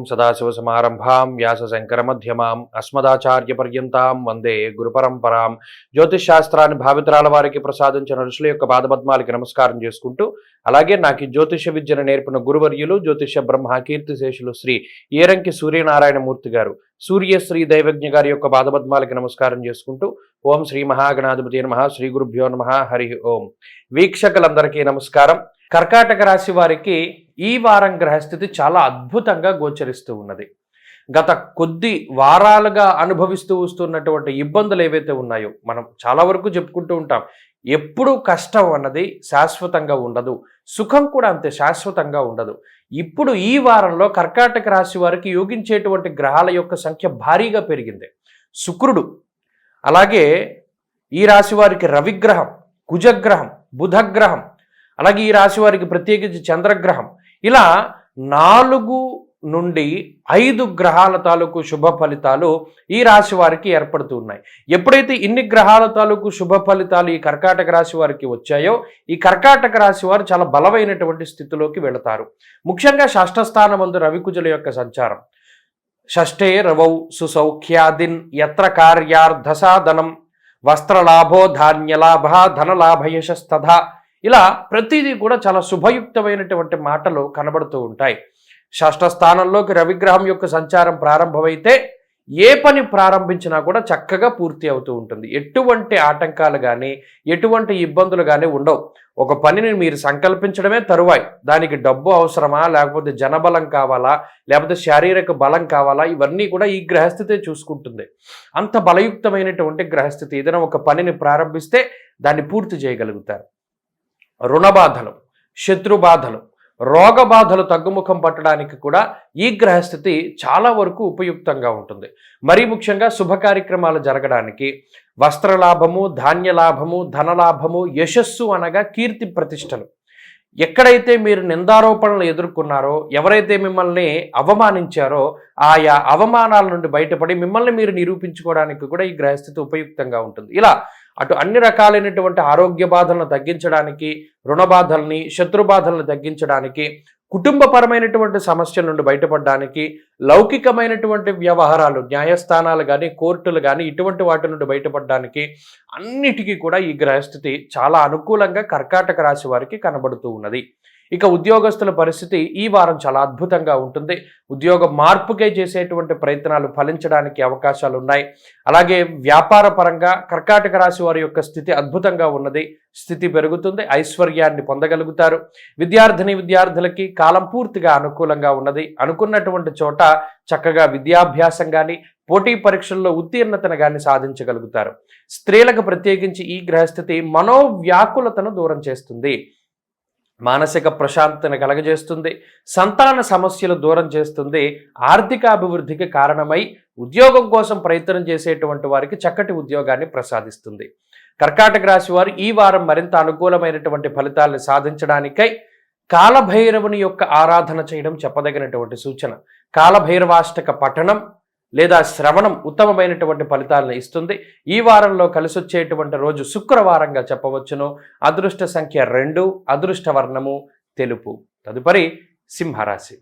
సదాశివసమారంభాం వ్యాసశంకరమధ్యమాం అస్మదాచార్యపర్యంతాం వందే గురుపరంపరాం. జ్యోతిష్ శాస్త్రాన్ని భావితరాల వారికి ప్రసాదించిన ఋషుల యొక్క పాదపద్మాలకి నమస్కారం చేసుకుంటూ, అలాగే నాకు ఈ జ్యోతిష విద్యను నేర్పిన గురువర్యులు జ్యోతిష బ్రహ్మ కీర్తిశేషులు శ్రీ ఏరంకి సూర్యనారాయణమూర్తి గారు, సూర్యశ్రీ దైవజ్ఞ గారి యొక్క పాదపద్మాలకి నమస్కారం చేసుకుంటూ, ఓం శ్రీ మహాగణాధిపతి నమః, శ్రీ గురుభ్యో నమః, హరి ఓం. వీక్షకులందరికీ నమస్కారం. కర్కాటక రాశి వారికి ఈ వారం గ్రహస్థితి చాలా అద్భుతంగా గోచరిస్తూ ఉన్నది. గత కొద్ది వారాలుగా అనుభవిస్తూ వస్తున్నటువంటి ఇబ్బందులు ఏవైతే ఉన్నాయో మనం చాలా వరకు చెప్పుకుంటూ ఉంటాం. ఎప్పుడూ కష్టం అన్నది శాశ్వతంగా ఉండదు, సుఖం కూడా అంతే శాశ్వతంగా ఉండదు. ఇప్పుడు ఈ వారంలో కర్కాటక రాశి వారికి యోగించేటువంటి గ్రహాల యొక్క సంఖ్య భారీగా పెరిగింది. శుక్రుడు, అలాగే ఈ రాశి వారికి రవిగ్రహం, కుజగ్రహం, బుధగ్రహం, అలాగే ఈ రాశి వారికి ప్రత్యేకించి చంద్రగ్రహం, ఇలా 4 నుండి 5 గ్రహాల తాలూకు శుభ ఫలితాలు ఈ రాశి వారికి ఏర్పడుతూ ఉన్నాయి. ఎప్పుడైతే ఇన్ని గ్రహాల తాలూకు శుభ ఫలితాలు ఈ కర్కాటక రాశి వారికి వచ్చాయో, ఈ కర్కాటక రాశి వారు చాలా బలమైనటువంటి స్థితిలోకి వెళతారు. ముఖ్యంగా షష్ఠస్థానమందు రవికుజుల యొక్క సంచారం. షష్ఠే రవౌ సుసౌఖ్యాదిన్ యత్ర కార్యార్థ సాధనం వస్త్రలాభో ధాన్యలాభ ధనలాభయశస్తథ, ఇలా ప్రతిదీ కూడా చాలా శుభయుక్తమైనటువంటి మాటలు కనబడుతూ ఉంటాయి. షష్ఠ స్థానంలోకి రవిగ్రహం యొక్క సంచారం ప్రారంభమైతే ఏ పని ప్రారంభించినా కూడా చక్కగా పూర్తి అవుతూ ఉంటుంది. ఎటువంటి ఆటంకాలు కానీ ఎటువంటి ఇబ్బందులు కానీ ఉండవు. ఒక పనిని మీరు సంకల్పించడమే తరువాయి, దానికి డబ్బు అవసరమా, లేకపోతే జనబలం కావాలా, లేకపోతే శారీరక బలం కావాలా, ఇవన్నీ కూడా ఈ గ్రహస్థితే చూసుకుంటుంది. అంత బలయుక్తమైనటువంటి గ్రహస్థితి. ఏదైనా ఒక పనిని ప్రారంభిస్తే దాన్ని పూర్తి చేయగలుగుతారు. రుణబాధలు, శత్రుబాధలు, రోగబాధలు తగ్గుముఖం పట్టడానికి కూడా ఈ గ్రహస్థితి చాలా వరకు ఉపయుక్తంగా ఉంటుంది. మరీ ముఖ్యంగా శుభ కార్యక్రమాలు జరగడానికి, వస్త్రలాభము, ధాన్యలాభము, ధనలాభము, యశస్సు అనగా కీర్తి ప్రతిష్టలు. ఎక్కడైతే మీరు నిందారోపణలు ఎదుర్కొన్నారో, ఎవరైతే మిమ్మల్ని అవమానించారో, ఆయా అవమానాల నుండి బయటపడి మిమ్మల్ని మీరు నిరూపించుకోవడానికి కూడా ఈ గ్రహస్థితి ఉపయుక్తంగా ఉంటుంది. ఇలా అటు అన్ని రకాలైనటువంటి ఆరోగ్య బాధలను తగ్గించడానికి, రుణ బాధల్ని, శత్రుబాధలను తగ్గించడానికి, కుటుంబపరమైనటువంటి సమస్యల నుండి బయటపడడానికి, లౌకికమైనటువంటి వ్యవహారాలు, న్యాయస్థానాలు కానీ కోర్టులు కానీ ఇటువంటి వాటి నుండి బయటపడడానికి అన్నిటికీ కూడా ఈ గ్రహస్థితి చాలా అనుకూలంగా కర్కాటక రాశి వారికి కనబడుతూ ఉన్నది. ఇక ఉద్యోగస్తుల పరిస్థితి ఈ వారం చాలా అద్భుతంగా ఉంటుంది. ఉద్యోగ మార్పుకై చేసేటువంటి ప్రయత్నాలు ఫలించడానికి అవకాశాలు ఉన్నాయి. అలాగే వ్యాపార పరంగా కర్కాటక రాశి వారి యొక్క స్థితి అద్భుతంగా ఉన్నది. స్థితి పెరుగుతుంది, ఐశ్వర్యాన్ని పొందగలుగుతారు. విద్యార్థులకి కాలం పూర్తిగా అనుకూలంగా ఉన్నది. అనుకున్నటువంటి చోట చక్కగా విద్యాభ్యాసం కానీ, పోటీ పరీక్షల్లో ఉత్తీర్ణతను కానీ సాధించగలుగుతారు. స్త్రీలకు ప్రత్యేకించి ఈ గ్రహస్థితి మనోవ్యాకులతను దూరం చేస్తుంది, మానసిక ప్రశాంతతను కలగజేస్తుంది, సంతాన సమస్యలు దూరం చేస్తుంది, ఆర్థిక అభివృద్ధికి కారణమై ఉద్యోగం కోసం ప్రయత్నం చేసేటువంటి వారికి చక్కటి ఉద్యోగాన్ని ప్రసాదిస్తుంది. కర్కాటక రాశి వారు ఈ వారం మరింత అనుకూలమైనటువంటి ఫలితాలను సాధించడానికై కాలభైరవుని యొక్క ఆరాధన చేయడం చెప్పదగినటువంటి సూచన. కాలభైరవాష్టక పఠనం లేదా శ్రవణం ఉత్తమమైనటువంటి ఫలితాలను ఇస్తుంది. ఈ వారంలో కలిసొచ్చేటువంటి రోజు శుక్రవారంగా చెప్పవచ్చును. అదృష్ట సంఖ్య 2, అదృష్ట వర్ణము తెలుపు. తదుపరి సింహరాశి.